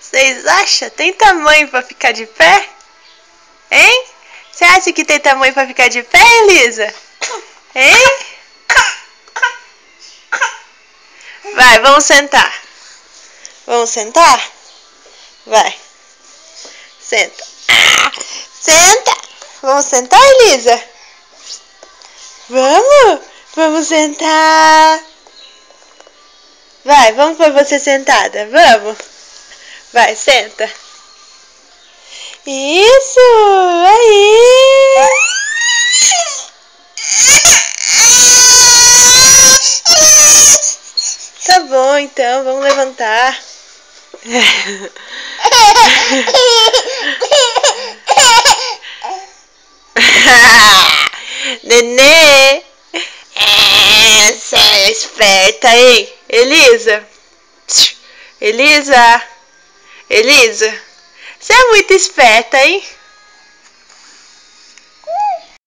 Vocês acham? Tem tamanho pra ficar de pé? Hein? Você acha que tem tamanho pra ficar de pé, Elisa? Hein? Vai, vamos sentar. Vamos sentar? Vai. Senta. Senta. Vamos sentar, Elisa? Vamos? Vamos sentar. Vai, vamos pôr você sentada. Vamos. Vai, senta. Isso. Aí. Tá bom, então. Vamos levantar. Nenê. Essa é esperta, hein? Elisa. Elisa. Elisa. Você é muito esperta, hein?